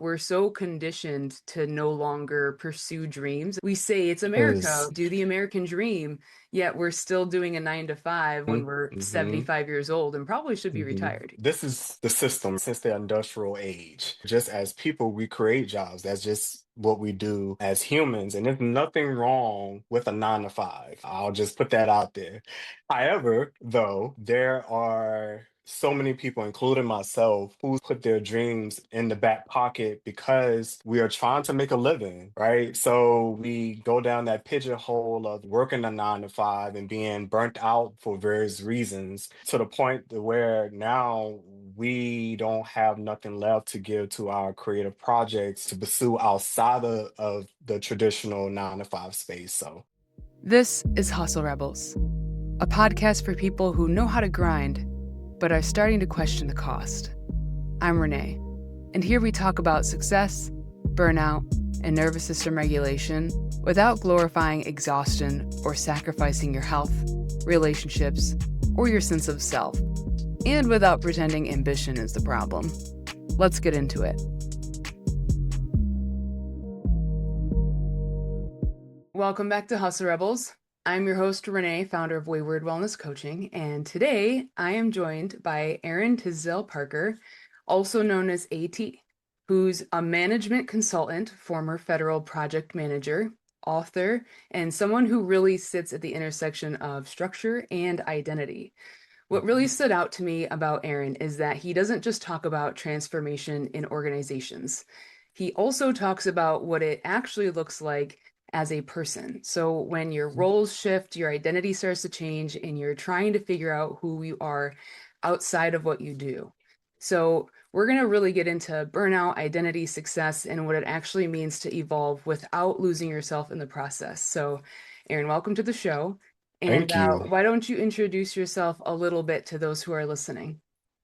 we're so conditioned to no longer pursue dreams. We say it's America, Is do the American dream, yet we're still doing a 9 to 5 when we're mm-hmm. 75 years old and probably should be hmm retired. This is the system since the industrial age. Just as people, we create jobs. That's just what we do as humans. And there's nothing wrong with a 9 to 5. I'll just put that out there. However, though, there are so many people, including myself, who put their dreams in the back pocket because we are trying to make a living, right? So we go down that pigeonhole of working a 9 to 5 and being burnt out for various reasons to the point where now we don't have nothing left to give to our creative projects to pursue outside of the traditional 9 to 5 space. So This is Hustle Rebels, a podcast for people who know how to grind, but are starting to question the cost. I'm Renee, and here we talk about success, burnout, and nervous system regulation without glorifying exhaustion or sacrificing your health, relationships, or your sense of self, and without pretending ambition is the problem. Let's get into it. Welcome back to Hustle Rebels. I'm your host, Renee, founder of Wayward Wellness Coaching, and today I am joined by Aaron Tisdale-Parker, also known as AT, who's a management consultant, former federal project manager, author, and someone who really sits at the intersection of structure and identity. What really Mhm. stood out to me about Aaron is that he doesn't just talk about transformation in organizations. He also talks about what it actually looks like as a person. So when your roles shift, your identity starts to change, and you're trying to figure out who you are outside of what you do. So we're going to really get into burnout, identity, success, and what it actually means to evolve without losing yourself in the process. So, Aaron, welcome to the show. And Thank you. why don't you introduce yourself a little bit to those who are listening?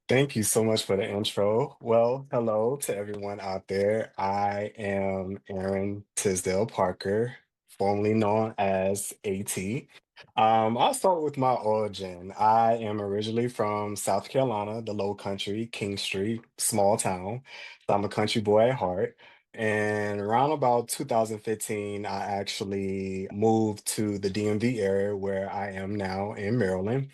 Thank you so much for the intro. Well, hello to everyone out there. I am Aaron Tisdale-Parker, formerly known as AT. I'll start with my origin. I am originally from South Carolina, the Low Country, King Street, small town. So I'm a country boy at heart. And around about 2015, I actually moved to the DMV area where I am now in Maryland.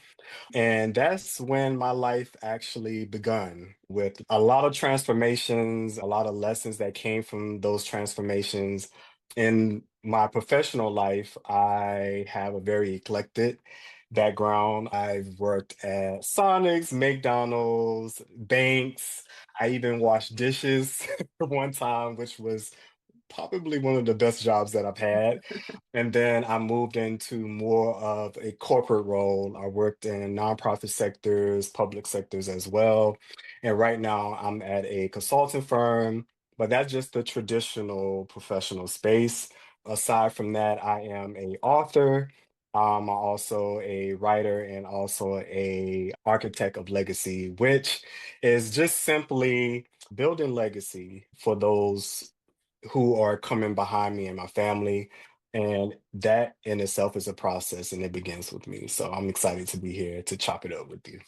And that's when my life actually begun with a lot of transformations, a lot of lessons that came from those transformations. In my professional life, I have a very eclectic background. I've worked at Sonics, McDonald's, banks. I even washed dishes one time, which was probably one of the best jobs that I've had. And then I moved into more of a corporate role. I worked in nonprofit sectors, public sectors as well. And right now I'm at a consulting firm, but that's just the traditional professional space. Aside from that, I am a author. I'm also a writer and also a architect of legacy, which is just simply building legacy for those who are coming behind me and my family. And that in itself is a process and it begins with me. So I'm excited to be here to chop it up with you.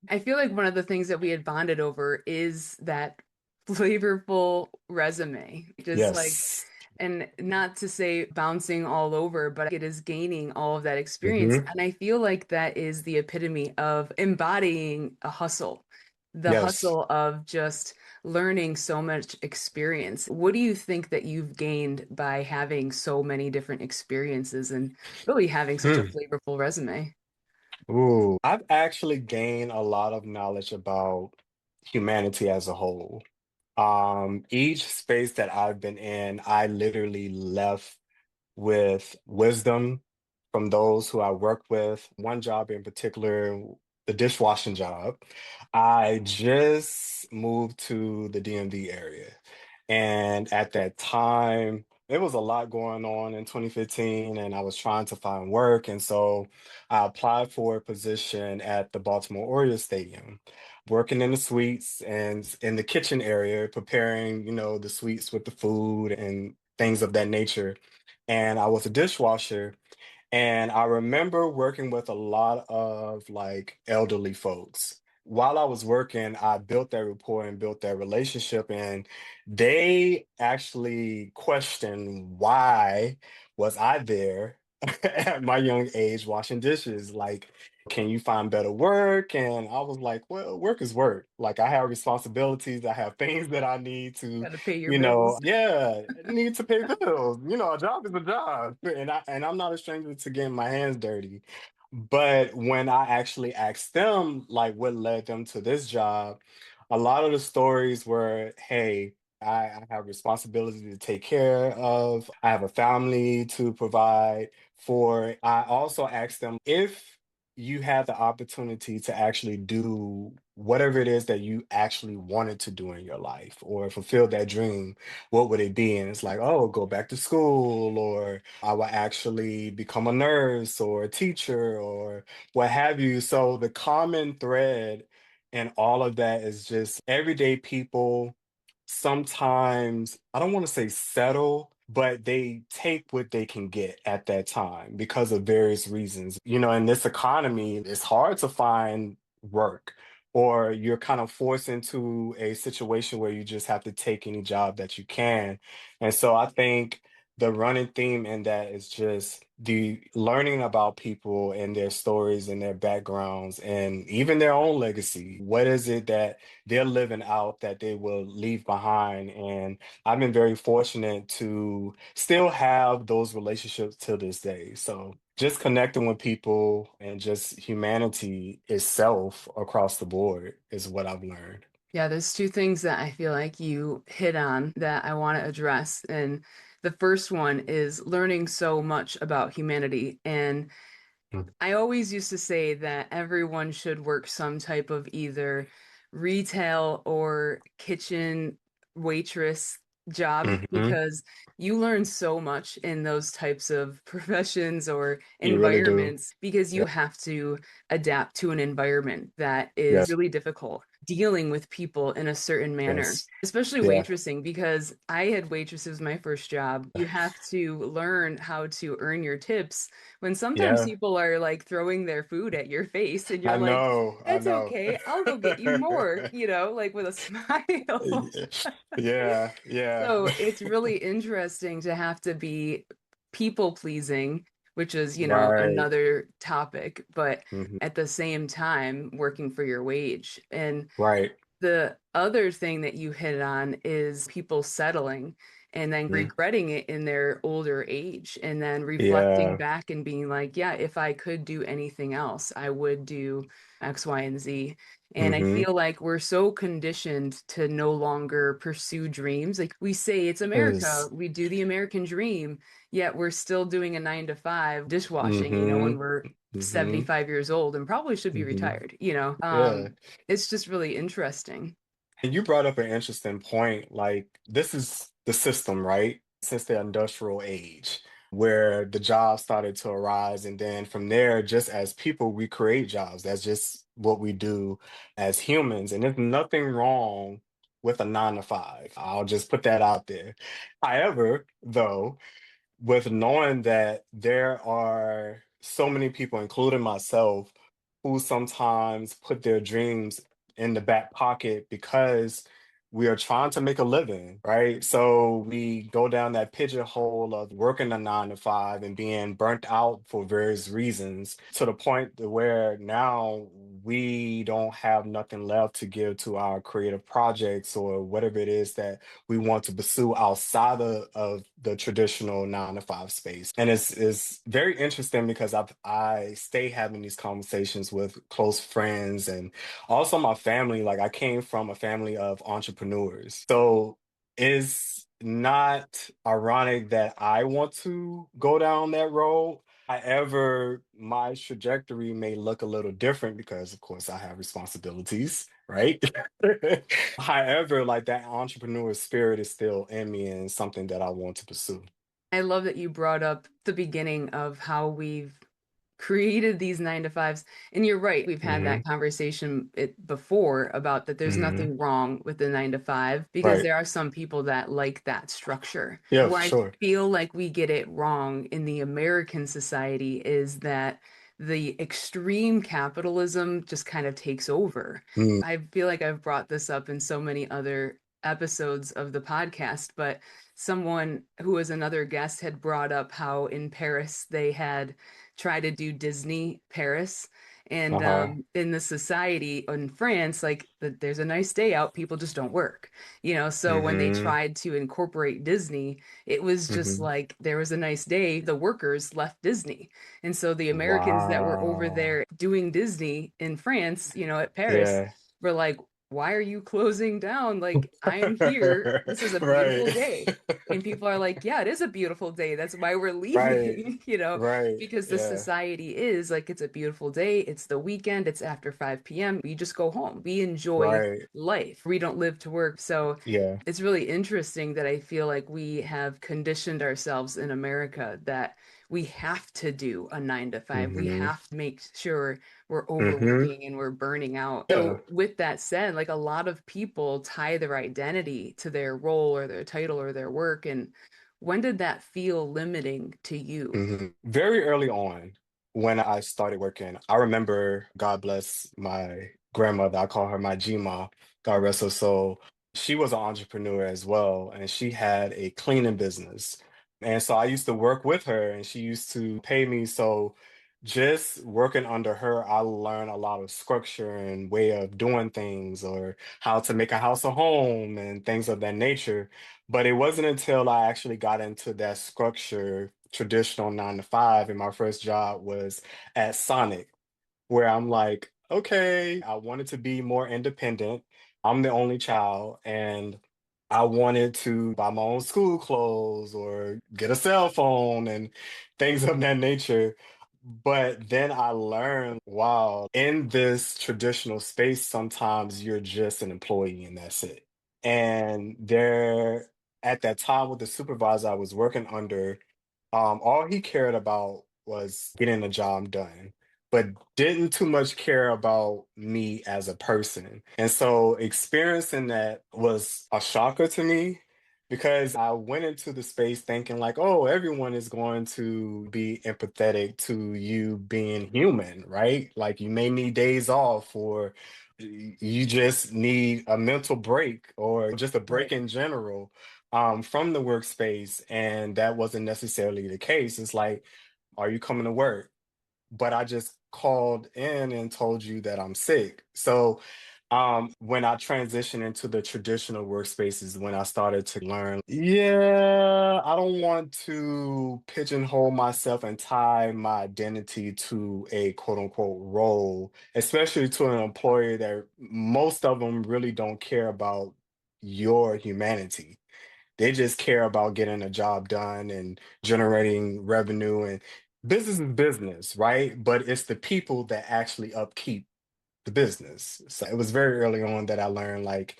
I feel like one of the things that we had bonded over is that flavorful resume. Just like, Yes. and not to say bouncing all over, but it is gaining all of that experience. hmm And I feel like that is the epitome of embodying a hustle, the Yes. hustle of just learning so much experience. What do you think that you've gained by having so many different experiences and really having such a Hmm. flavorful resume? Ooh, I've actually gained a lot of knowledge about humanity as a whole. Each space that I've been in, I literally left with wisdom from those who I work with. One job in particular, the dishwashing job. I just moved to the DMV area. And at that time, there was a lot going on in 2015, and I was trying to find work. And so I applied for a position at the Baltimore Orioles Stadium, working in the suites and in the kitchen area, preparing, the suites with the food and things of that nature. And I was a dishwasher. And I remember working with a lot of like elderly folks. while I was working, I built that rapport and built that relationship, and they actually questioned why was I there at my young age washing dishes? Like, can you find better work? And I was like, well, work is work. Like, I have responsibilities, I have things that I need to, Got to pay your bills. yeah, need to pay bills. A job is a job, and I'm not a stranger to getting my hands dirty. But when I actually asked them, like, what led them to this job, a lot of the stories were, hey, I have responsibility to take care of. I have a family to provide for. I also asked them if you had the opportunity to actually do whatever it is that you actually wanted to do in your life or fulfill that dream, what would it be? And it's like, oh, go back to school, or I will actually become a nurse or a teacher or what have you. So the common thread in all of that is just everyday people sometimes, I don't want to say settle, but they take what they can get at that time because of various reasons. In this economy, it's hard to find work, or you're kind of forced into a situation where you just have to take any job that you can. And so I think the running theme in that is just the learning about people and their stories and their backgrounds and even their own legacy. What is it that they're living out that they will leave behind? And I've been very fortunate to still have those relationships to this day. So just connecting with people and just humanity itself across the board is what I've learned. Yeah, there's two things that I feel like you hit on that I want to address. And the first one is learning so much about humanity. And I always used to say that everyone should work some type of either retail or kitchen waitress job Mm-hmm. because you learn so much in those types of professions or You really do. environments because you Yep. have to adapt to an environment that is Yes. really difficult. Dealing with people in a certain manner, Yes. especially Yeah. waitressing, because I had waitresses my first job. You have to learn how to earn your tips when sometimes Yeah. people are like throwing their food at your face and you're I like, know. I it's know. okay, I'll go get you more, like with a smile. Yeah. Yeah. So it's really interesting to have to be people pleasing, which is, Right. another topic, but Hmm. at the same time working for your wage. And Right. the other thing that you hit on is people settling and then Mhm. regretting it in their older age and then reflecting Yeah. back and being like, yeah, if I could do anything else, I would do X, Y, and Z. And I Hmm. feel like we're so conditioned to no longer pursue dreams. Like we say it's America, Is. we do the American dream, yet we're still doing a 9 to 5 dishwashing, when Hmm. we're Hmm. 75 years old and probably should be Hmm. retired. Yeah. It's just really interesting. And you brought up an interesting point. Like, this is the system, right? Since the industrial age, where the jobs started to arise. And then from there, just as people, we create jobs. That's just what we do as humans. And there's nothing wrong with a 9 to 5. I'll just put that out there. However, though, with knowing that there are so many people, including myself, who sometimes put their dreams in the back pocket because we are trying to make a living, right? So we go down that pigeonhole of working a 9 to 5 and being burnt out for various reasons to the point to where now we don't have nothing left to give to our creative projects or whatever it is that we want to pursue outside of the traditional 9 to 5 space. And it's very interesting because I stay having these conversations with close friends and also my family. Like, I came from a family of entrepreneurs. So it's not ironic that I want to go down that road. However, my trajectory may look a little different because, of course, I have responsibilities, right? However, like, that entrepreneur spirit is still in me and something that I want to pursue. I love that you brought up the beginning of how we've created these 9 to 5s. And you're right, we've had Hmm. that conversation before about that there's Hmm. nothing wrong with the 9 to 5 because Right. there are some people that like that structure. Yeah, Where for I sure. feel like we get it wrong in the American society is that the extreme capitalism just kind of takes over. Mm, I feel like I've brought this up in so many other episodes of the podcast, but someone who was another guest had brought up how in Paris they had tried to do Disney Paris. And uh-huh. in the society in France, like there's a nice day out, people just don't work, you know. So when they Mm-hmm. tried to incorporate Disney, it was just Mm-hmm. like there was a nice day, the workers left Disney. And so the Americans that were over Wow. there doing Disney in France, you know, at Paris, Yeah. were like, why are you closing down? Like, I'm here. This is a beautiful Right. day. And people are like, yeah, it is a beautiful day. That's why we're Right. leaving, you know, Right. because the Yeah. society is like, it's a beautiful day. It's the weekend. It's after 5 p.m. We just go home. We enjoy Right. life. We don't live to work. So Yeah. it's really interesting that I feel like we have conditioned ourselves in America that we have to do a 9 to 5. We Mm-hmm. have to make sure we're Mm-hmm. overworking and we're burning out. Yeah. So, with that said, like a lot of people tie their identity to their role or their title or their work. And when did that feel limiting to you? Very early on, when I started working, I remember, God bless my grandmother, I call her my Gma, God rest her soul. She was an entrepreneur as well, and she had a cleaning business. And so I used to work with her, and she used to pay me. So just working under her, I learned a lot of structure and way of doing things, or how to make a house a home and things of that nature. But it wasn't until I actually got into that structure, traditional 9 to 5, and my first job was at Sonic, where I'm like, okay, I wanted to be more independent. I'm the only child, and I wanted to buy my own school clothes or get a cell phone and things of that nature. But then I learned, wow, in this traditional space, sometimes you're just an employee and that's it. And there, at that time with the supervisor I was working under, all he cared about was getting the job done, but didn't too much care about me as a person. And so experiencing that was a shocker to me, because I went into the space thinking like, oh, everyone is going to be empathetic to you being human, right? Like you may need days off, or you just need a mental break, or just a break Right. in general, from the workspace. And that wasn't necessarily the case. It's like, are you coming to work? But I just called in and told you that I'm sick. So when I transitioned into the traditional workspaces, when I started to learn, yeah, I don't want to pigeonhole myself and tie my identity to a quote unquote role, especially to an employer that most of them really don't care about your humanity. They just care about getting a job done and generating revenue, and business is business, right? But it's the people that actually upkeep the business. So it was very early on that I learned like,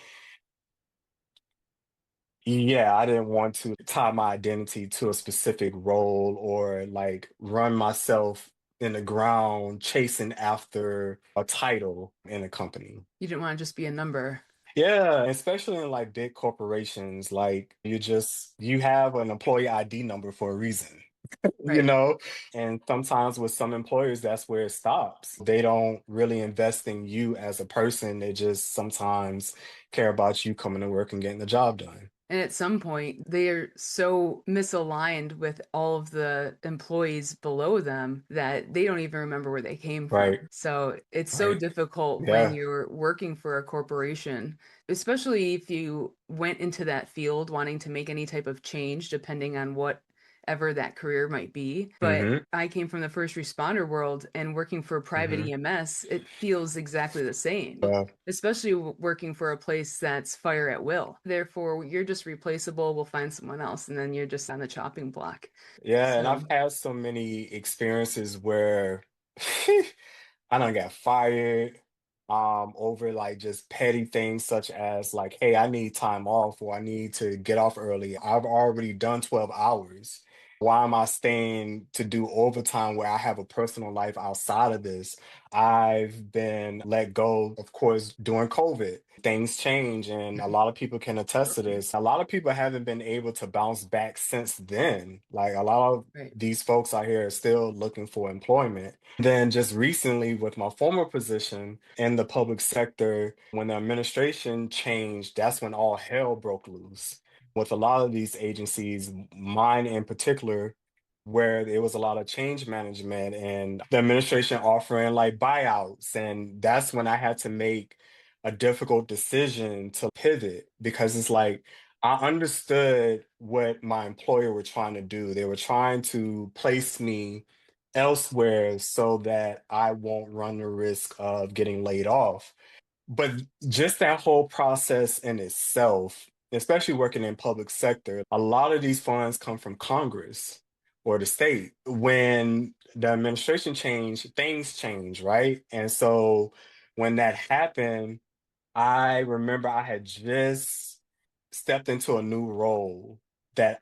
yeah, I didn't want to tie my identity to a specific role, or like run myself in the ground chasing after a title in a company. You didn't want to just be a number. Yeah, especially in like big corporations, like you have an employee ID number for a reason, you Right. know? And sometimes with some employers, that's where it stops. They don't really invest in you as a person. They just sometimes care about you coming to work and getting the job done. And at some point, they are so misaligned with all of the employees below them that they don't even remember where they came Right. from. So it's so Right. difficult when Yeah. you're working for a corporation, especially if you went into that field wanting to make any type of change, depending on whatever that career might be. But Hmm. I came from the first responder world, and working for private Hmm. EMS, it feels exactly the same, Yeah. especially working for a place that's fire at will. Therefore, you're just replaceable. We'll find someone else, and then you're just on the chopping block. Yeah. And I've So had so many experiences where I done got fired over like just petty things, such as like, hey, I need time off, or I need to get off early. I've already done 12 hours. Why am I staying to do overtime where I have a personal life outside of this? I've been let go, of course, during COVID. Things change, and a lot of people can attest to this. A lot of people haven't been able to bounce back since then. Like a lot of Right. these folks out here are still looking for employment. Then just recently, with my former position in the public sector, when the administration changed, that's when all hell broke loose with a lot of these agencies, mine in particular, where there was a lot of change management and the administration offering like buyouts. And that's when I had to make a difficult decision to pivot because it's like I understood what my employer were trying to do. They were trying to place me elsewhere so that I won't run the risk of getting laid off. But just that whole process in itself, especially working in public sector, a lot of these funds come from Congress or the state. When the administration changed, things change, right? And so when that happened, I remember I had just stepped into a new role that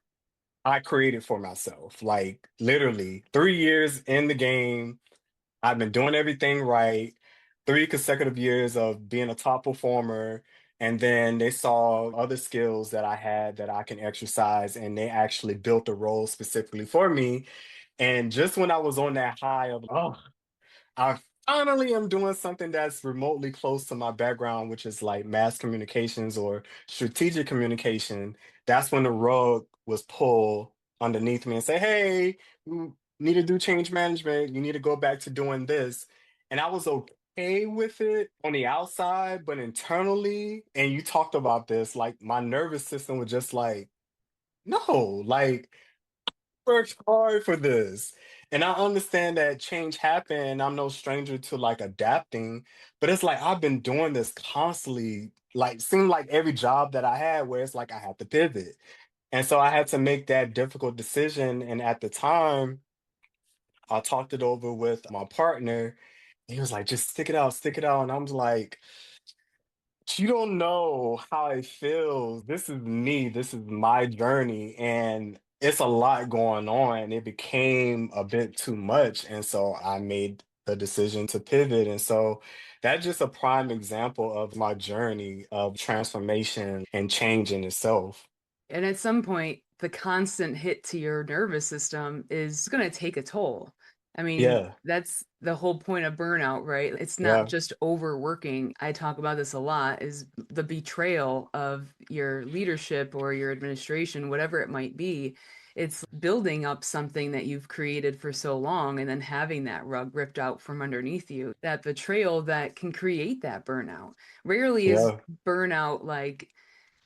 I created for myself. Like literally 3 years in the game, I've been doing everything right, 3 consecutive years of being a top performer. And then they saw other skills that I had that I can exercise, and they actually built a role specifically for me. And just when I was on that high of, oh, I finally am doing something that's remotely close to my background, which is like mass communications or strategic communication. That's when the rug was pulled underneath me and say, hey, you need to do change management. You need to go back to doing this. And I was okay with it on the outside, but internally, and you talked about this, like my nervous system was just like, no, like worked hard for this. And I understand that change happened. I'm no stranger to like adapting, but it's like I've been doing this constantly, like seemed like every job that I had where it's like I had to pivot. And so I had to make that difficult decision. And at the time, I talked it over with my partner. He was like, just stick it out, stick it out. And I was like, you don't know how it feels. This is me. This is my journey. And it's a lot going on. It became a bit too much. And so I made the decision to pivot. And so that's just a prime example of my journey of transformation and change in itself. And at some point, the constant hit to your nervous system is going to take a toll. I mean, Yeah. that's the whole point of burnout, right? It's not Yeah. just overworking. I talk about this a lot, is the betrayal of your leadership or your administration, whatever it might be. It's building up something that you've created for so long and then having that rug ripped out from underneath you. That betrayal that can create that burnout. Rarely is Yeah. burnout like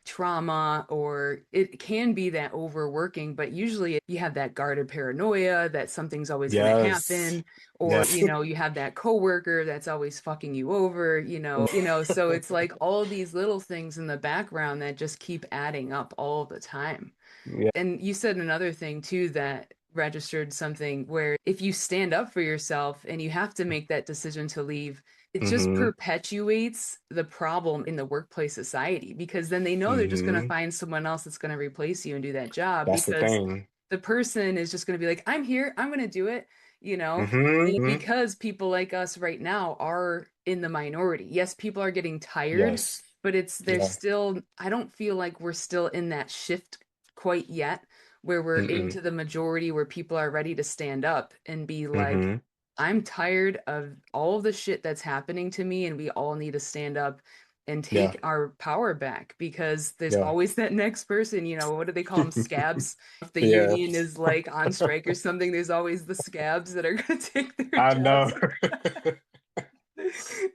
trauma, or it can be that overworking, but usually you have that guarded paranoia that something's always going to Yes. happen, or Yes. you have that coworker that's always fucking you over, so it's like all these little things in the background that just keep adding up all the time. Yeah. And you said another thing too that registered something where if you stand up for yourself and you have to make that decision to leave, it just Mm-hmm. perpetuates the problem in the workplace society because then they know they're just going to Mm-hmm. find someone else that's going to replace you and do that job That's the because thing. the person is just going to be like, I'm here, I'm going to do it, you know? And Mm-hmm. because people like us right now are in the minority. Yes, people are getting tired, Yes. but there's Yeah. still, I don't feel like we're still in that shift quite yet where we're Mm-mm. into the majority where people are ready to stand up and be like, Mm-hmm. I'm tired of all of the shit that's happening to me, and we all need to stand up and Yeah. take our power back because there's Yeah. always that next person, what do they call them? Scabs. If the Yeah. union is like on strike or something, there's always the scabs that are going to take their I know. jobs.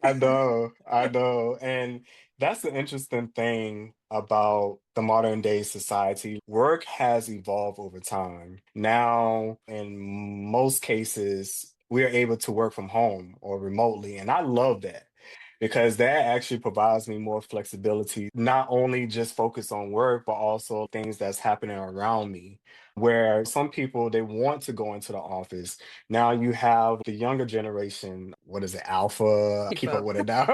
I know. I know. And that's the interesting thing about the modern day society. Work has evolved over time. Now, in most cases, we are able to work from home or remotely. And I love that. because that actually provides me more flexibility, not only just focus on work, but also things that's happening around me. Where some people they want to go into the office. Now you have the younger generation, what is it, alpha? I Keep keep up up. with it now.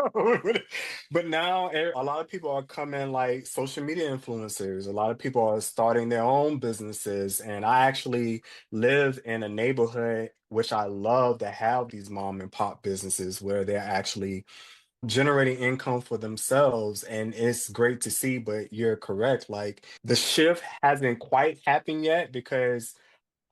But now a lot of people are coming like social media influencers. A lot of people are starting their own businesses. And I actually live in a neighborhood which I love to have these mom and pop businesses where they're actually generating income for themselves. And it's great to see, but you're correct. Like the shift hasn't quite happened yet because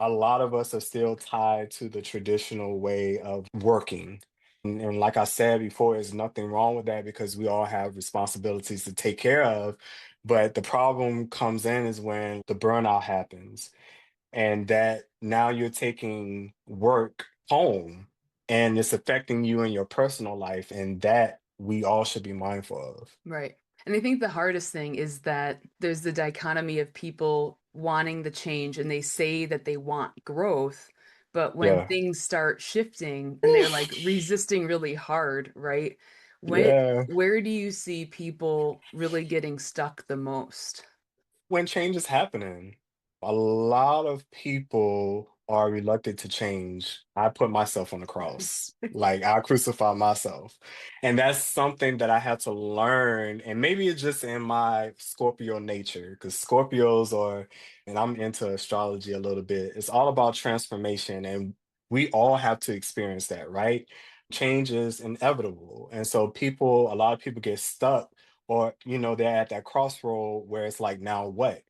a lot of us are still tied to the traditional way of working. And like I said before, there's nothing wrong with that because we all have responsibilities to take care of. But the problem comes in is when the burnout happens and that now you're taking work home and it's affecting you in your personal life. And that we all should be mindful of. Right. And I think the hardest thing is that there's the dichotomy of people wanting the change and they say that they want growth, but when Yeah. things start shifting and they're like Oof. resisting really hard, right? When Yeah. where do you see people really getting stuck the most? When change is happening, a lot of people are reluctant to change. I put myself on the cross. Like I crucify myself. And that's something that I had to learn. And maybe it's just in my Scorpio nature, because Scorpios are, and I'm into astrology a little bit. It's all about transformation. And we all have to experience that, right? Change is inevitable. And so a lot of people get stuck or they're at that crossroad where it's like now what.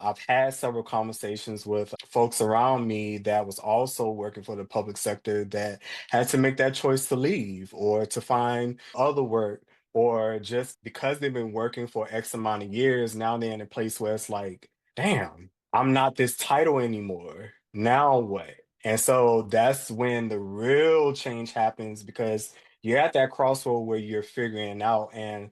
I've had several conversations with folks around me that was also working for the public sector that had to make that choice to leave or to find other work, or just because they've been working for X amount of years, now they're in a place where it's like, damn, I'm not this title anymore. Now what? And so that's when the real change happens because you're at that crossroad where you're figuring it out. And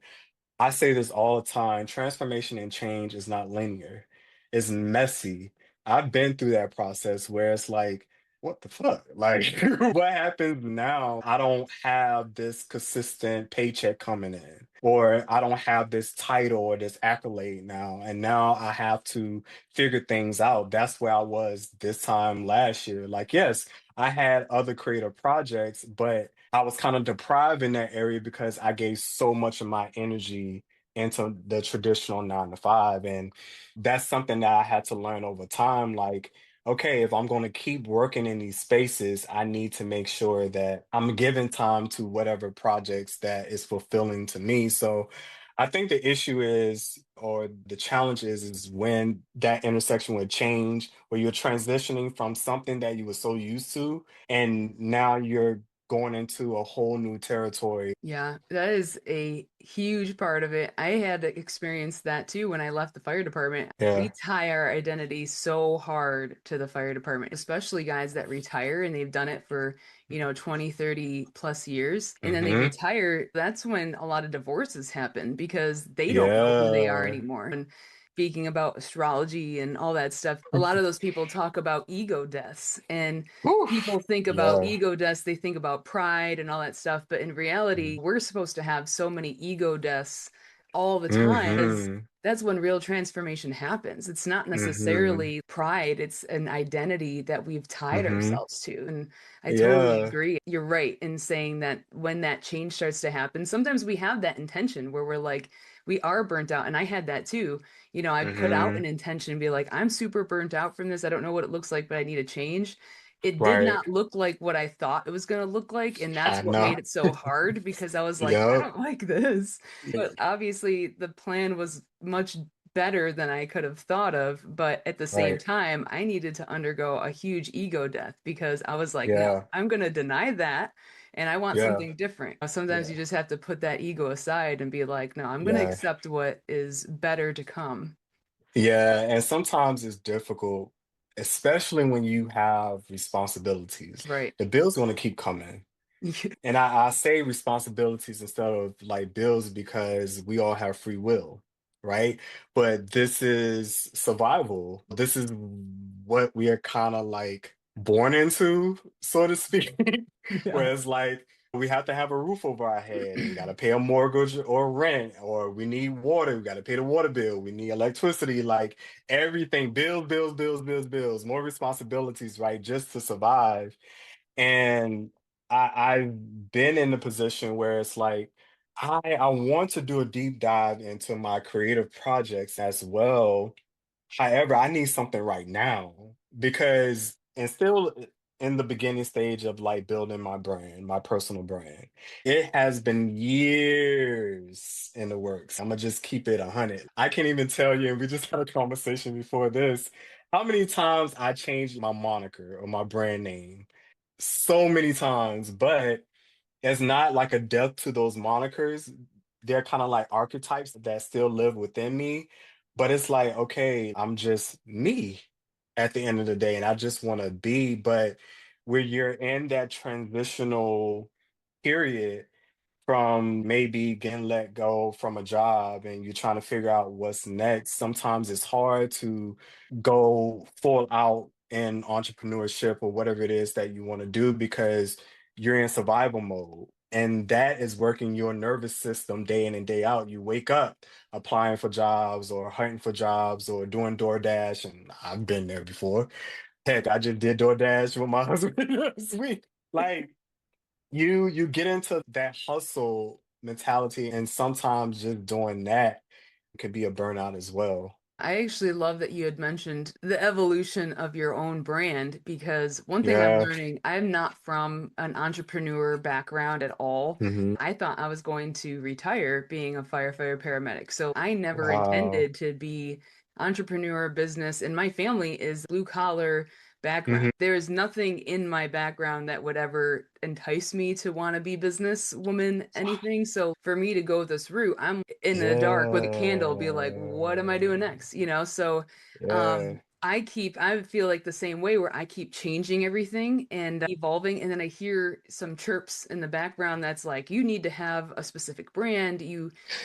I say this all the time, transformation and change is not linear. It's messy. I've been through that process where it's like, what the fuck? Like, what happens now? I don't have this consistent paycheck coming in, or I don't have this title or this accolade now. And now I have to figure things out. That's where I was this time last year. Like, yes, I had other creative projects, but I was kind of deprived in that area because I gave so much of my energy into the traditional 9 to 5. And that's something that I had to learn over time. Like, okay, if I'm going to keep working in these spaces, I need to make sure that I'm giving time to whatever projects that is fulfilling to me. So I think the issue is, or the challenge is when that intersection with change, where you're transitioning from something that you were so used to, and now you're going into a whole new territory. Yeah, that is a huge part of it. I had to experience that too when I left the fire department. We Yeah. tie our identity so hard to the fire department, especially guys that retire and they've done it for, 20, 30 plus years. And then they Hmm. retire. That's when a lot of divorces happen because they don't know who they are Yeah. anymore. And speaking about astrology and all that stuff, a lot of those people talk about ego deaths. And people Oof. think about Yeah. ego deaths, they think about pride and all that stuff. But in reality, we're supposed to have so many ego deaths all the time because Hmm. that's when real transformation happens. It's not Hmm. necessarily pride, it's an identity that we've tied Hmm. ourselves to. And I totally Yeah. agree. You're right in saying that when that change starts to happen, sometimes we have that intention where we're like, we are burnt out. And I had that too. I put out an Hmm. intention and be like, I'm super burnt out from this. I don't know what it looks like, but I need a change. It did Right. not look like what I thought it was going to look like. And that's I what made know. it so hard because I was like, I Yep. don't like this. But obviously, the plan was much better than I could have thought of. But at the same Right. time, I needed to undergo a huge ego death because I was like, no, Yeah. I'm going to deny that. And I want Yeah. something different. Sometimes Yeah. you just have to put that ego aside and be like, no, I'm going to Yeah. accept what is better to come. Yeah. And sometimes it's difficult, especially when you have responsibilities. Right. The bill's going to keep coming. And I say responsibilities instead of like bills because we all have free will, right? But this is survival. This is what we are kind of like born into, so to speak. Yeah. Whereas like We have to have a roof over our head, and we got to pay a mortgage or rent, or we need water. We got to pay the water bill. We need electricity, like everything, bills, bills, bills, bills, bills, more responsibilities, right? Just to survive. And I've been in the position where it's like, I want to do a deep dive into my creative projects as well. However, I need something right now because and still in the beginning stage of like building my brand, my personal brand. It has been years in the works. I'm gonna just keep it 100. I can't even tell you, and we just had a conversation before this, how many times I changed my moniker or my brand name. So many times, but it's not like a death to those monikers. They're kind of like archetypes that still live within me. But it's like, okay, I'm just me at the end of the day, and I just want to be. But when you're in that transitional period, from maybe getting let go from a job and you're trying to figure out what's next, sometimes it's hard to go full out in entrepreneurship or whatever it is that you want to do because you're in survival mode. And that is working your nervous system day in and day out. You wake up applying for jobs or hunting for jobs or doing DoorDash. And I've been there before. Heck, I just did DoorDash with my husband last week. Like, you get into that hustle mentality, and sometimes just doing that can be a burnout as well. I actually love that you had mentioned the evolution of your own brand because one thing I'm Yeah. learning, I'm not from an entrepreneur background at all. Hmm. I thought I was going to retire being a firefighter paramedic. So I never Wow. intended to be entrepreneur business, and my family is blue collar background. Hmm. There is nothing in my background that would ever entice me to want to be businesswoman, anything. So for me to go this route, I'm in the dark with a candle, be like, what am I doing Yeah. next? You know, so Yeah. I feel like the same way where I keep changing everything and evolving, and then I hear some chirps in the background that's like, you need to have a specific brand.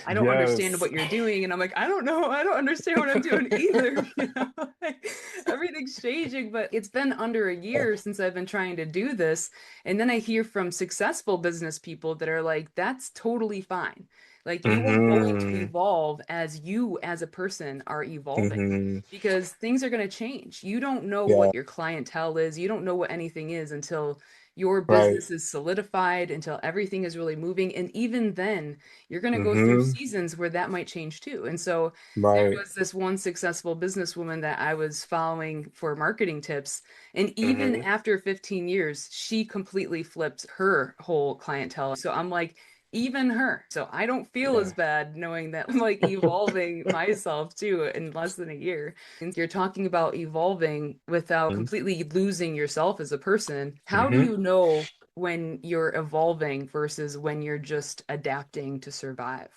I don't understand Yes. what you're doing, and I'm like, I don't know, I don't understand what I'm doing either. You know, like, everything's changing, but it's been under a year since I've been trying to do this, and then I hear from successful business people that are like, that's totally fine. Like you are going to Hmm. evolve as you as a person are evolving Hmm. because things are going to change. You don't know Yeah. what your clientele is. You don't know what anything is until your Right. business is solidified, until everything is really moving. And even then, you're going to go through Hmm. seasons where that might change too. And so there Right. was this one successful businesswoman that I was following for marketing tips. And even Hmm. after 15 years, she completely flipped her whole clientele. So I'm like, even her. So I don't feel as Yeah. bad knowing that I'm like evolving myself too in less than a year. And you're talking about evolving without completely losing yourself as a person. How do Hmm. you know when you're evolving versus when you're just adapting to survive?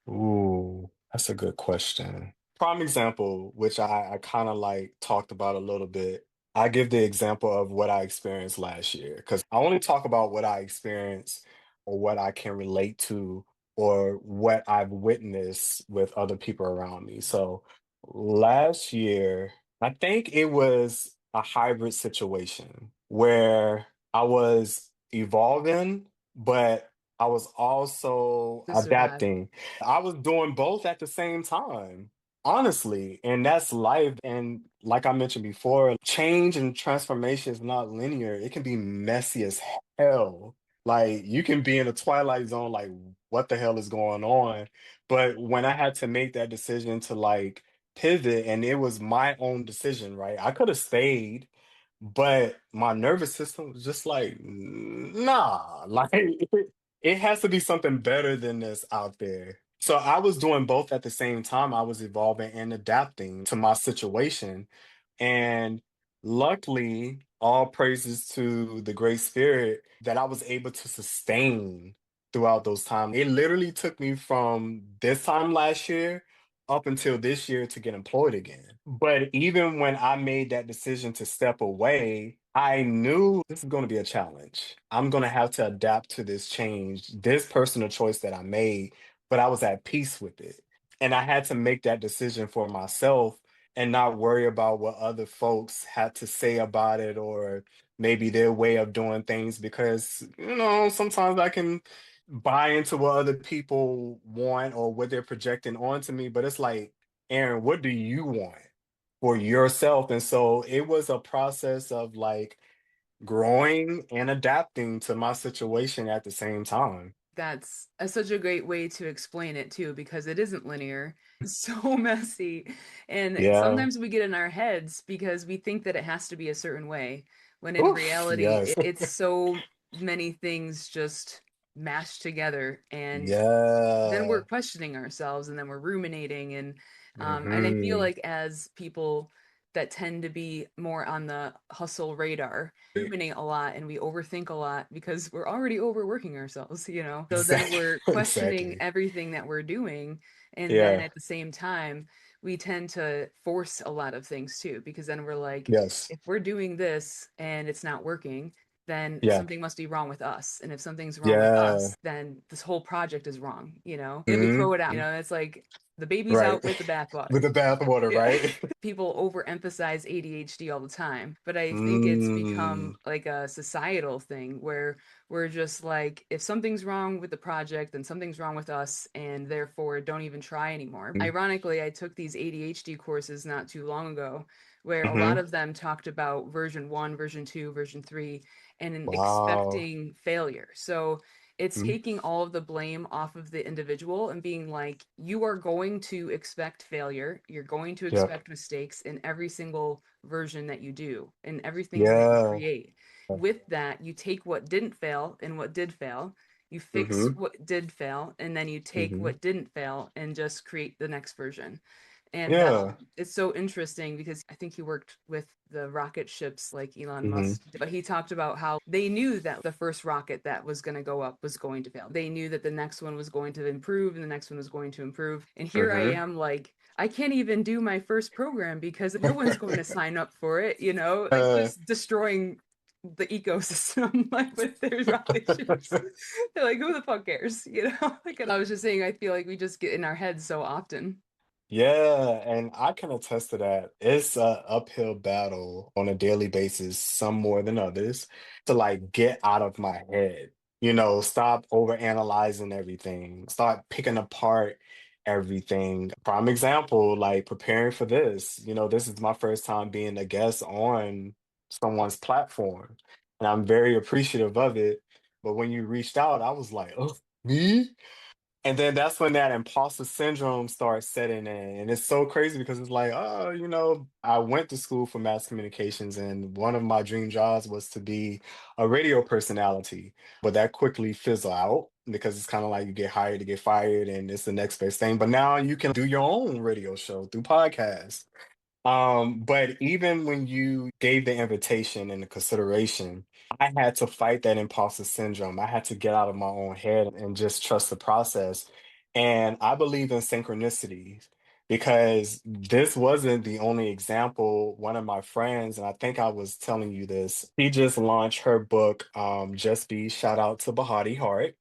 Ooh, that's a good question. Prime example, which I kind of like talked about a little bit. I give the example of what I experienced last year because I only talk about what I experienced or what I can relate to or what I've witnessed with other people around me. So last year, I think it was a hybrid situation where I was evolving, but I was also To survive. adapting. I was doing both at the same time, honestly, and that's life. And like I mentioned before, change and transformation is not linear. It can be messy as hell. Like you can be in a twilight zone, like what the hell is going on? But when I had to make that decision to like pivot, and it was my own decision, right? I could have stayed, but my nervous system was just like, nah, like it has to be something better than this out there. So I was doing both at the same time. I was evolving and adapting to my situation. And luckily, all praises to the Great Spirit that I was able to sustain throughout those times. It literally took me from this time last year up until this year to get employed again. But even when I made that decision to step away, I knew this is going to be a challenge. I'm going to have to adapt to this change, this personal choice that I made, but I was at peace with it. And I had to make that decision for myself and not worry about what other folks had to say about it or maybe their way of doing things because, sometimes I can buy into what other people want or what they're projecting onto me. But it's like, Aaron, what do you want for yourself? And so it was a process of like growing and adapting to my situation at the same time. That's such a great way to explain it too, because it isn't linear. It's so messy. And Yeah. sometimes we get in our heads because we think that it has to be a certain way, when in Oof. reality, Yes. it's so many things just mashed together. And then we're Yeah. questioning ourselves and then we're ruminating and I feel Hmm. like as people that tend to be more on the hustle radar ruminate a lot and we overthink a lot because we're already overworking ourselves, you know, so then Exactly. we're questioning Exactly. everything that we're doing, and then Yeah. at the same time we tend to force a lot of things too, because then we're like, Yes. if we're doing this and it's not working, then Yeah. something must be wrong with us. And if something's wrong with Yeah. us, then this whole project is wrong, you know? And we Hmm. throw it out, you know, it's like the baby's Right. out with the With bathwater. the bathwater, Yeah. right? People overemphasize ADHD all the time, but I think it's Mm. become like a societal thing where we're just like, if something's wrong with the project, then something's wrong with us, and therefore don't even try anymore. Ironically, I took these ADHD courses not too long ago where a lot Hmm. of them talked about version one, version two, version three, and in Wow. expecting failure. So it's Mm. taking all of the blame off of the individual and being like, you are going to expect failure. You're going to Yep. expect mistakes in every single version that you do, in everything that you Yeah. create. With that, you take what didn't fail and what did fail, you fix Hmm. what did fail, and then you take Hmm. what didn't fail and just create the next version. And Yeah. it's so interesting because I think he worked with the rocket ships like Elon Hmm. Musk, but he talked about how they knew that the first rocket that was going to go up was going to fail. They knew that the next one was going to improve and the next one was going to improve. And here I Hmm. am, like, I can't even do my first program because no one's going to sign up for it, you know, like Uh, just destroying the ecosystem like with their rocket ships. They're like, who the fuck cares, you know? Like, and I was just saying, I feel like we just get in our heads so often. Yeah, and I can attest to that. It's a uphill battle on a daily basis, some more than others, to like get out of my head. Stop overanalyzing everything, start picking apart everything. Prime example, like preparing for this. This is my first time being a guest on someone's platform, and I'm very appreciative of it. But when you reached out, I was like, oh, me? And then that's when that imposter syndrome starts setting in. And it's so crazy because it's like, oh, I went to school for mass communications, and one of my dream jobs was to be a radio personality. But that quickly fizzle out because it's kind of like you get hired to get fired, and it's the next best thing. But now you can do your own radio show through podcasts. But even when you gave the invitation and the consideration, I had to fight that imposter syndrome. I had to get out of my own head and just trust the process. And I believe in synchronicity because this wasn't the only example. One of my friends, and I think I was telling you this, he just launched her book, Just Be, shout out to Bahati Hart,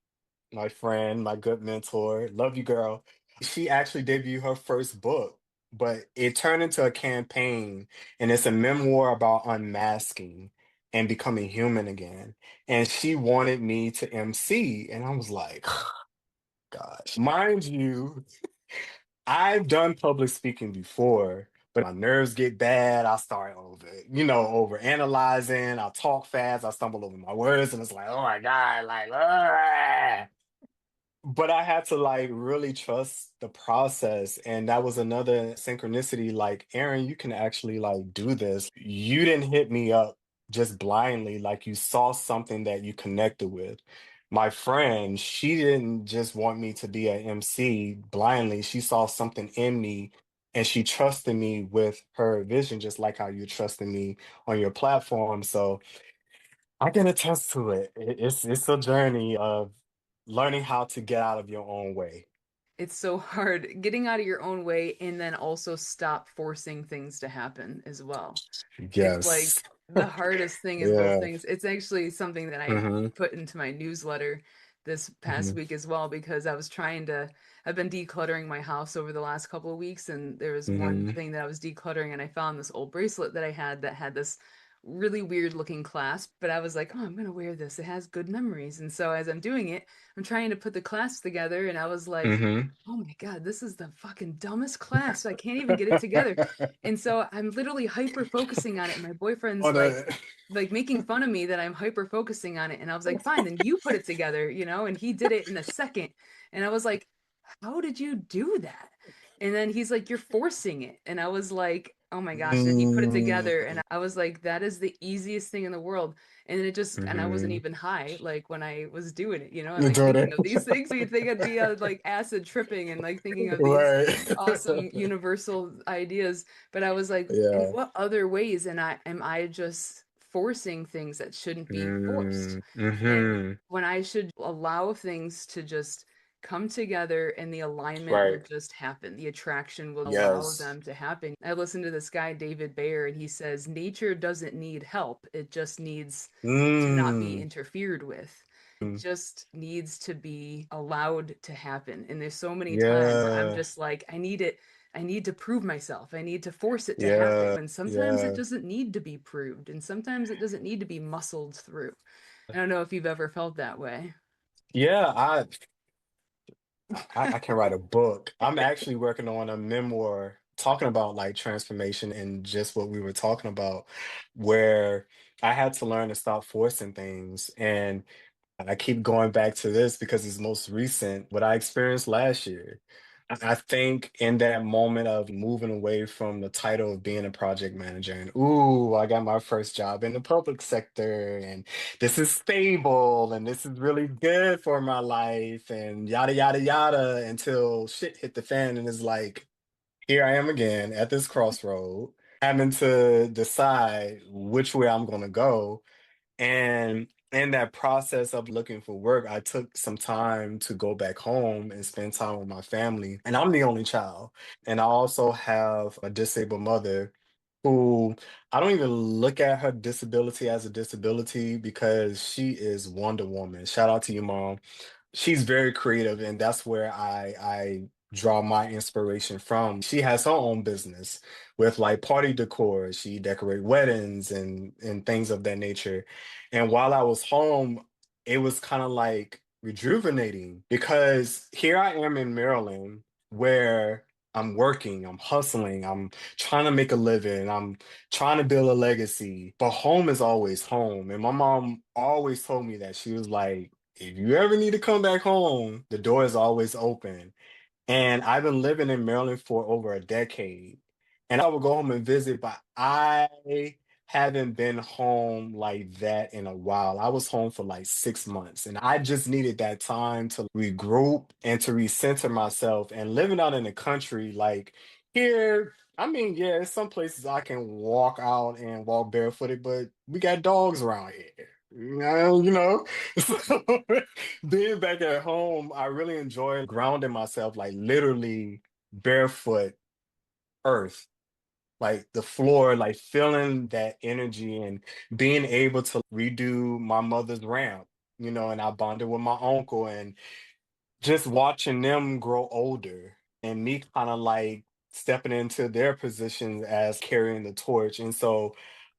my friend, my good mentor. Love you, girl. She actually debuted her first book, but it turned into a campaign, and it's a memoir about unmasking and becoming human again. And she wanted me to MC, and I was like, gosh, mind you, I've done public speaking before, but my nerves get bad. I start over analyzing. I talk fast. I stumble over my words, and it's like, oh my God, like, ah. But I had to like really trust the process. And that was another synchronicity. Like, Aaron, you can actually like do this. You didn't hit me up just blindly, like you saw something that you connected with. My friend, she didn't just want me to be an MC blindly. She saw something in me and she trusted me with her vision, just like how you trusted me on your platform. So I can attest to it. It's a journey of learning how to get out of your own way. It's so hard getting out of your own way and then also stop forcing things to happen as well. It's Yes. like the hardest thing is those Yeah. things. It's actually something that I Hmm. put into my newsletter this past Hmm. week as well, because I've been decluttering my house over the last couple of weeks, and there was one Hmm. thing that I was decluttering and I found this old bracelet that I had that had this really weird looking clasp, but I was like, oh, I'm gonna wear this. It has good memories. And so as I'm doing it, I'm trying to put the clasp together, and I was like, Mm-hmm. oh my God, this is the fucking dumbest clasp. I can't even get it together. And so I'm literally hyper focusing on it, and my boyfriend's On a like making fun of me that I'm hyper focusing on it. And I was like, fine, then you put it together, you know? And he did it in a second. And I was like, how did you do that? And then he's like, you're forcing it. And I was like, oh my gosh. Then he put it together, and mm, I was like, that is the easiest thing in the world. And then it just, and I wasn't mm-hmm. even high, like when I was doing it, you know, and The like thinking Jordan. of these things, you'd think I'd be like acid tripping and like thinking of these Right. awesome universal ideas. But I was like, in Yeah. what other ways am I just forcing things that shouldn't be forced? And Mm-hmm. when I should allow things to just come together and the alignment will Right. just happen. The attraction will allow Yes. them to happen. I listened to this guy, David Bayer, and he says, nature doesn't need help. It just needs to not be Mm. interfered with. Just needs to be allowed to happen. And there's so many times I'm Yeah. just like, I need it. I need to prove myself. I need to force it to happen. Yeah. And sometimes it Yeah. doesn't need to be proved. And sometimes it doesn't need to be muscled through. I don't know if you've ever felt that way. Yeah. I can write a book. I'm actually working on a memoir talking about like transformation and just what we were talking about, where I had to learn to stop forcing things. And I keep going back to this because it's most recent, what I experienced last year. I think in that moment of moving away from the title of being a project manager, and ooh, I got my first job in the public sector, and this is stable, and this is really good for my life, and yada, yada, yada, until shit hit the fan, and it's like, here I am again at this crossroad, having to decide which way I'm going to go. And in that process of looking for work, I took some time to go back home and spend time with my family. And I'm the only child. And I also have a disabled mother who I don't even look at her disability as a disability because she is Wonder Woman. Shout out to you, Mom. She's very creative, and that's where I draw my inspiration from. She has her own business with like party decor. She decorate weddings and things of that nature. And while I was home, it was kind of like rejuvenating because here I am in Maryland where I'm working, I'm hustling, I'm trying to make a living, I'm trying to build a legacy, but home is always home. And my mom always told me that. She was like, if you ever need to come back home, the door is always open. And I've been living in Maryland for over a decade. And I would go home and visit, but I haven't been home like that in a while. I was home for like 6 months, and I just needed that time to regroup and to recenter myself. And living out in the country, like here, I mean, yeah, there's some places I can walk out and walk barefooted, but we got dogs around here. You know, so being back at home, I really enjoy grounding myself, like literally barefoot earth, like the floor, like feeling that energy and being able to redo my mother's ramp, and I bonded with my uncle and just watching them grow older and me kind of like stepping into their positions as carrying the torch. And so,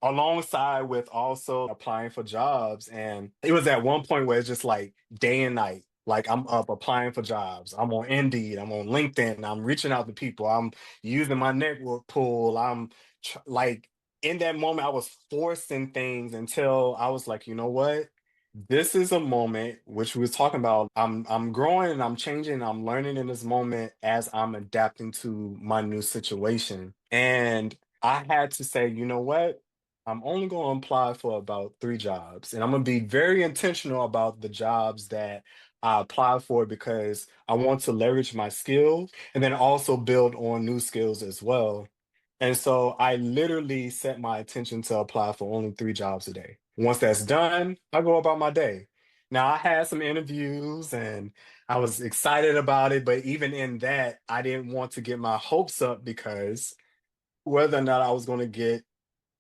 alongside with also applying for jobs, and it was at one point where it's just like day and night. Like I'm up applying for jobs. I'm on Indeed. I'm on LinkedIn. I'm reaching out to people. I'm using my network pool. Like in that moment, I was forcing things until I was like, you know what? This is a moment which we was talking about. I'm growing and I'm changing. I'm learning in this moment as I'm adapting to my new situation. And I had to say, you know what? I'm only going to apply for about 3 jobs. And I'm going to be very intentional about the jobs that I apply for because I want to leverage my skills and then also build on new skills as well. And so I literally set my intention to apply for only 3 jobs a day. Once that's done, I go about my day. Now, I had some interviews and I was excited about it, but even in that, I didn't want to get my hopes up because whether or not I was going to get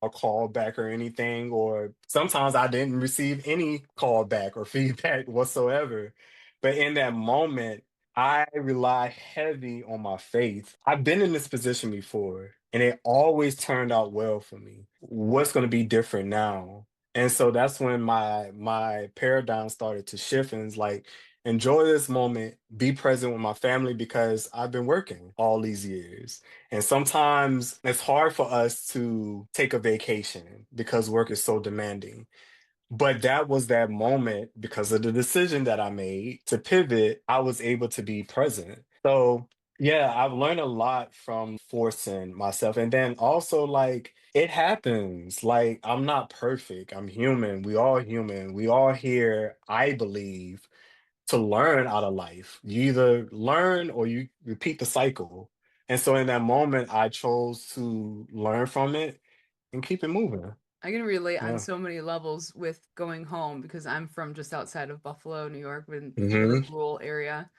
a call back or anything, or sometimes I didn't receive any call back or feedback whatsoever. But in that moment, I rely heavy on my faith. I've been in this position before, and it always turned out well for me. What's going to be different now? And so that's when my paradigm started to shift, and it's like, enjoy this moment, be present with my family because I've been working all these years. And sometimes it's hard for us to take a vacation because work is so demanding. But that was that moment because of the decision that I made to pivot, I was able to be present. So, yeah, I've learned a lot from forcing myself. And then also, like, it happens. Like, I'm not perfect. I'm human. We all human. We all here, I believe, to learn out of life. You either learn or you repeat the cycle. And so, in that moment, I chose to learn from it and keep it moving. I can relate on Yeah. so many levels with going home because I'm from just outside of Buffalo, New York, in really Hmm. rural area.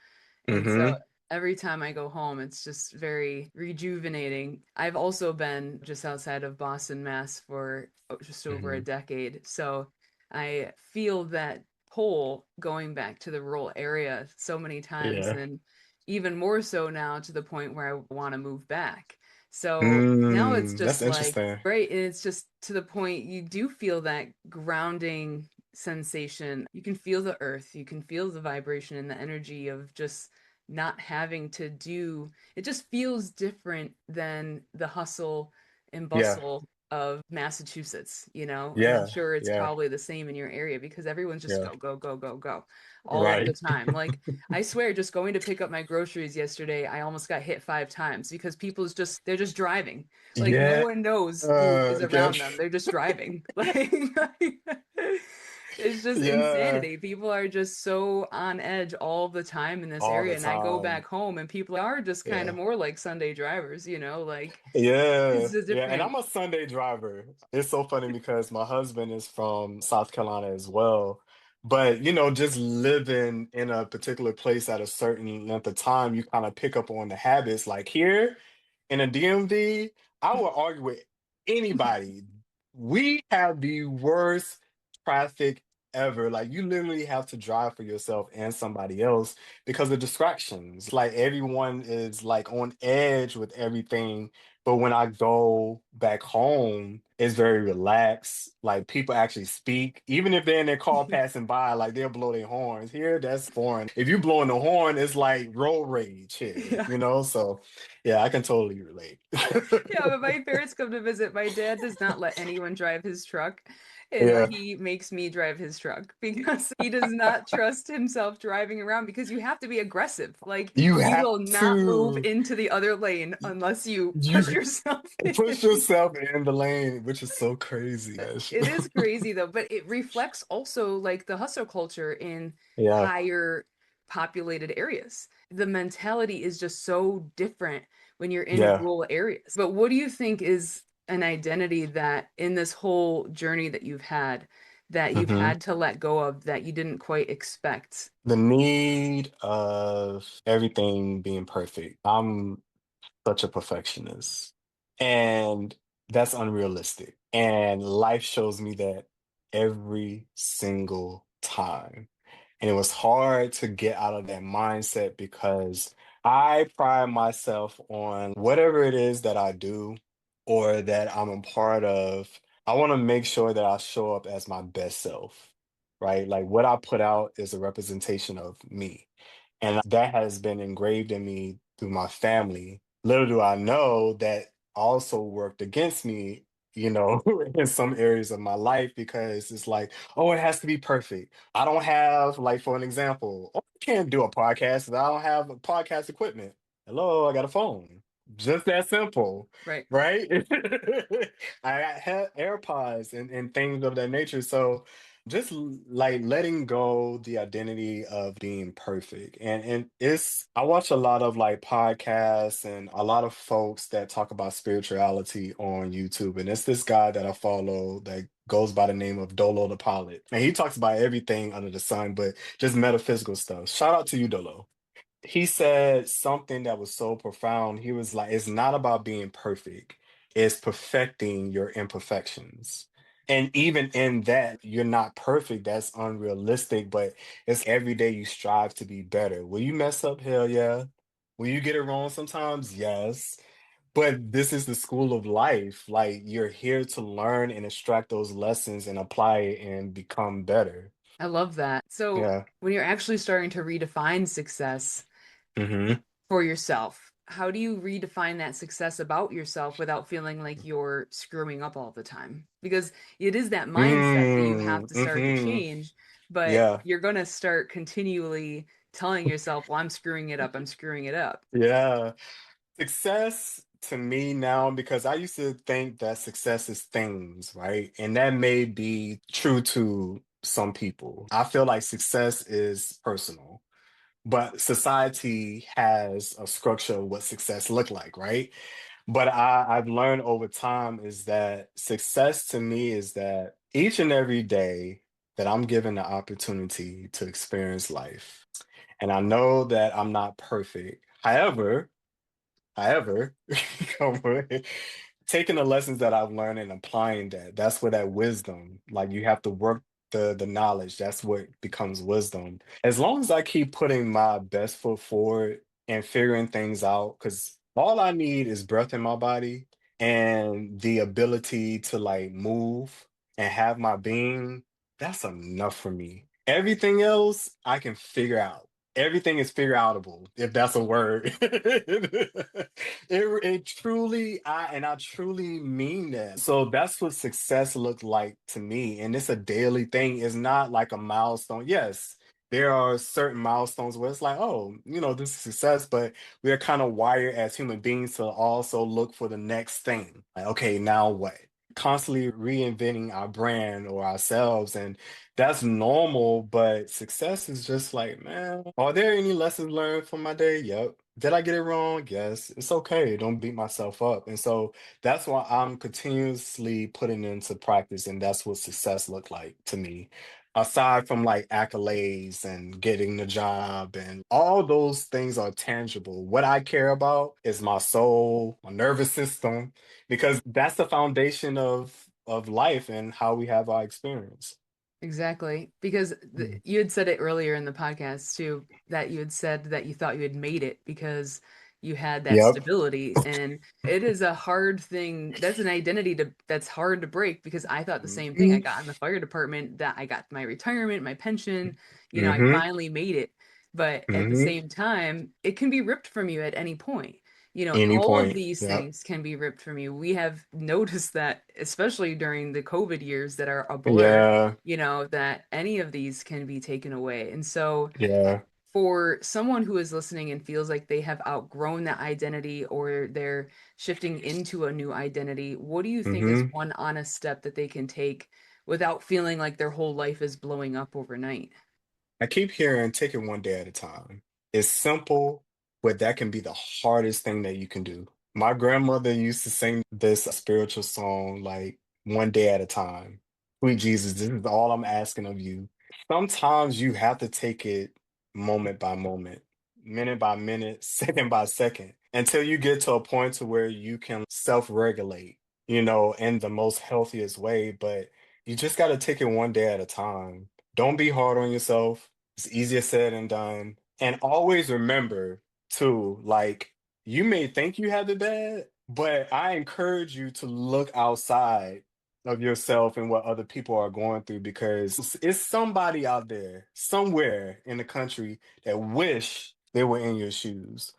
And so Hmm. every time I go home, it's just very rejuvenating. I've also been just outside of Boston, Mass for just over a Hmm. decade. So I feel that pull going back to the rural area so many times, Yeah. and even more so now to the point where I want to move back. So now it's That's just like, interesting. right, and it's just to the point you do feel that grounding sensation. You can feel the earth, you can feel the vibration and the energy of just not having to do it. Just feels different than the hustle and Yeah. bustle of Massachusetts, and I'm Yeah. sure it's Yeah. probably the same in your area because everyone's just Yeah. go, go, go, go, go all the Right. time. Like, I swear, just going to pick up my groceries yesterday, I almost got hit 5 times because they're just driving. Like, no Yeah. one knows who is Yeah. around them. They're just driving. Like, it's just Yeah. insanity. People are just so on edge all the time in this All area. the And I go back time. home and people are just kind of Yeah. more like Sunday drivers, like Yeah, it's a yeah, and different. I'm a Sunday driver. It's so funny because my husband is from South Carolina as well. But, just living in a particular place at a certain length of time, you kind of pick up on the habits. Like here in a DMV, I will argue with anybody. We have the worst traffic ever. Like you literally have to drive for yourself and somebody else because of distractions. Like everyone is like on edge with everything, but when I go back home, it's very relaxed. Like people actually speak, even if they're in their car passing by, like they'll blow their horns. Here, that's foreign. If you blowing the horn, it's like road rage here, Yeah. So yeah, I can totally relate. Yeah, but my parents come to visit. My dad does not let anyone drive his truck, and Yeah, he makes me drive his truck because he does not trust himself driving around because you have to be aggressive. Like, you you have will not move to. into the other lane unless you You push yourself push in. yourself in the lane, which is so crazy. It is crazy though, but it reflects also like the hustle culture in Yeah. higher populated areas. The mentality is just so different when you're in Yeah. rural areas. But what do you think is an identity that in this whole journey that you've Hmm. had to let go of that you didn't quite expect? The need of everything being perfect. I'm such a perfectionist. And that's unrealistic. And life shows me that every single time. And it was hard to get out of that mindset because I pride myself on whatever it is that I do or that I'm a part of. I want to make sure that I show up as my best self, right? Like what I put out is a representation of me. And that has been engraved in me through my family. Little do I know that also worked against me, in some areas of my life because it's like, oh, it has to be perfect. I don't have, like, for an example, oh, I can't do a podcast if I don't have podcast equipment. Hello, I got a phone. Just that simple, Right. right? I have AirPods and things of that nature. So just like letting go the identity of being perfect. And I watch a lot of like podcasts and a lot of folks that talk about spirituality on YouTube. And it's this guy that I follow that goes by the name of Dolo the Pilot. And he talks about everything under the sun, but just metaphysical stuff. Shout out to you, Dolo. He said something that was so profound. He was like, it's not about being perfect, it's perfecting your imperfections. And even in that, you're not perfect. That's unrealistic, but it's every day you strive to be better. Will you mess up? Hell yeah. Will you get it wrong sometimes? Yes. But this is the school of life. Like you're here to learn and extract those lessons and apply it and become better. I love that. So Yeah. when you're actually starting to redefine success Mm-hmm. for yourself, how do you redefine that success about yourself without feeling like you're screwing up all the time? Because it is that mindset that you have to start to Mm-hmm. change, but Yeah. you're going to start continually telling yourself, well, I'm screwing it up. I'm screwing it up. Yeah. Success to me now, because I used to think that success is things, right? And that may be true to some people. I feel like success is personal, but society has a structure of what success look like, right? But I've learned over time is that success to me is that each and every day that I'm given the opportunity to experience life. And I know that I'm not perfect. However, come on, taking the lessons that I've learned and applying that, that's where that wisdom, like you have to work the knowledge, that's what becomes wisdom. As long as I keep putting my best foot forward and figuring things out, because all I need is breath in my body and the ability to like move and have my being, that's enough for me. Everything else I can figure out. Everything is figure outable, if that's a word. It truly, I truly mean that. So that's what success looked like to me. And it's a daily thing. It's not like a milestone. Yes, there are certain milestones where it's like, oh, this is success, but we're kind of wired as human beings to also look for the next thing. Like, okay, now what? Constantly reinventing our brand or ourselves. And that's normal, but success is just like, man, are there any lessons learned from my day? Yep. Did I get it wrong? Yes. It's okay. Don't beat myself up. And so that's why I'm continuously putting into practice, and that's what success looked like to me. Aside from like accolades and getting the job and all those things are tangible. What I care about is my soul, my nervous system, because that's the foundation of life and how we have our experience. Exactly. Because Mm. you had said it earlier in the podcast too, that you had said that you thought you had made it because you had that Yep. stability. And it is a hard thing. That's an identity that's hard to break because I thought the same thing. I Mhm. got in the fire department, that I got my retirement, my pension, I Mhm. finally made it. But at the Mhm. same time, it can be ripped from you at any point. Any All of point. these Yep. things can be ripped from you. We have noticed that, especially during the COVID years that are a blur, Yeah. that any of these can be taken away. And so, Yeah. for someone who is listening and feels like they have outgrown that identity or they're shifting into a new identity, what do you think is Mhm. one honest step that they can take without feeling like their whole life is blowing up overnight? I keep hearing take it one day at a time. It's simple, but that can be the hardest thing that you can do. My grandmother used to sing this spiritual song like one day at a time. Sweet Jesus, this is all I'm asking of you. Sometimes you have to take it moment by moment, minute by minute, second by second, until you get to a point to where you can self-regulate, in the most healthiest way. But you just got to take it one day at a time. Don't be hard on yourself. It's easier said than done. And always remember, too, like you may think you have it bad, but I encourage you to look outside of yourself and what other people are going through because it's somebody out there, somewhere in the country that wish they were in your shoes?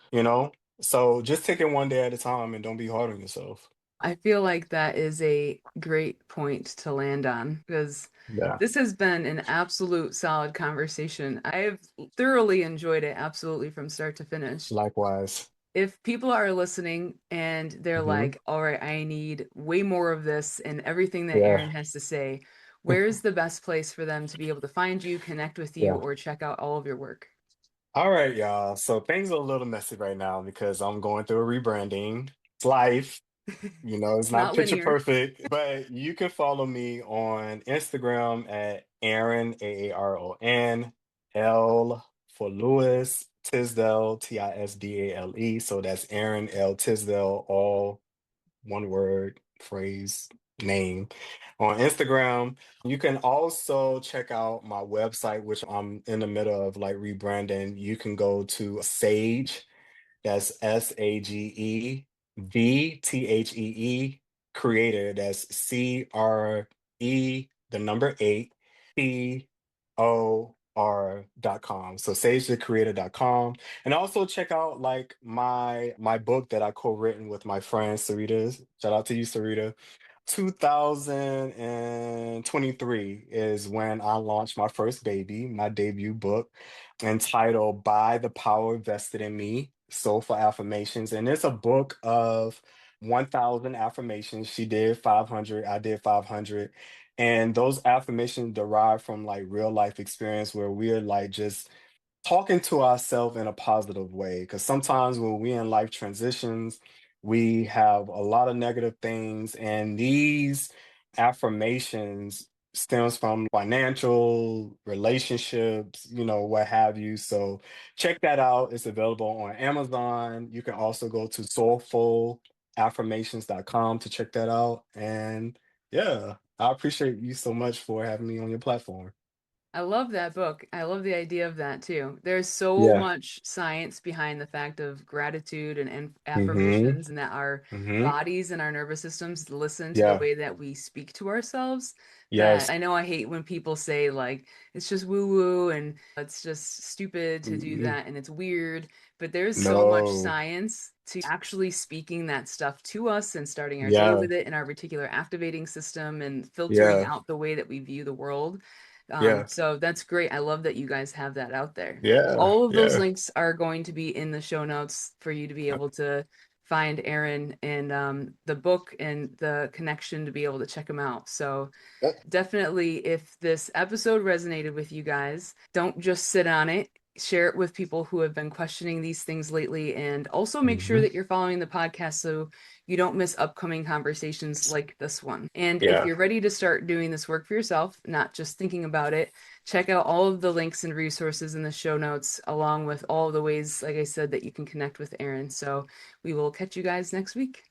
So just take it one day at a time and don't be hard on yourself. I feel like that is a great point to land on because Yeah, this has been an absolute solid conversation. I've thoroughly enjoyed it, absolutely from start to finish. likewise. If people are listening and they're Hmm. like, all right, I need way more of this and everything that Yeah, Aaron has to say, where's the best place for them to be able to find you, connect with you, yeah. or check out all of your work? All right, y'all. So things are a little messy right now because I'm going through a rebranding. It's life. It's It's not not picture linear. perfect, but you can follow me on Instagram at Aaron, Aaron, L for Lewis, Tisdale, Tisdale. So that's Aaron L. Tisdale, all one word, phrase, name. on Instagram. You can also check out my website, which I'm in the middle of like rebranding. You can go to Sage, that's SAGEVTHEE, creator, that's CRE, the number eight, POR.com. So sagethecreator.com. And also check out like my book that I co-written with my friend Sarita. Shout out to you, Sarita. 2023 is when I launched my first baby, my debut book, entitled By the Power Vested in Me, Soulful Affirmations. And it's a book of 1,000 affirmations. She did 500, I did 500. And those affirmations derive from like real life experience where we're like just talking to ourselves in a positive way, because sometimes when we in life transitions, we have a lot of negative things, and these affirmations stems from financial relationships, what have you. So check that out. It's available on Amazon. You can also go to soulfulaffirmations.com to check that out. And yeah, I appreciate you so much for having me on your platform. I love that book. I love the idea of that too. There's so Yeah. much science behind the fact of gratitude and Mm-hmm. affirmations, and that our Mm-hmm. bodies and our nervous systems listen to the Yeah. way that we speak to ourselves. That Yes. I know I hate when people say, like, it's just woo woo and it's just stupid to do Mm-mm. that and it's weird. But there's so much No. science to actually speaking that stuff to us and starting our day Yeah. with it in our reticular activating system and filtering Yeah. out the way that we view the world. Yeah. So that's great. I love that you guys have that out there. Yeah. All of those Yeah. links are going to be in the show notes for you to be able to find Aaron and the book and the connection to be able to check him out. So definitely, if this episode resonated with you guys, don't just sit on it. Share it with people who have been questioning these things lately, and also make sure Hmm. that you're following the podcast so you don't miss upcoming conversations like this one. And if Yeah. you're ready to start doing this work for yourself, not just thinking about it, check out all of the links and resources in the show notes, along with all of the ways, like I said, that you can connect with Aaron. So we will catch you guys next week.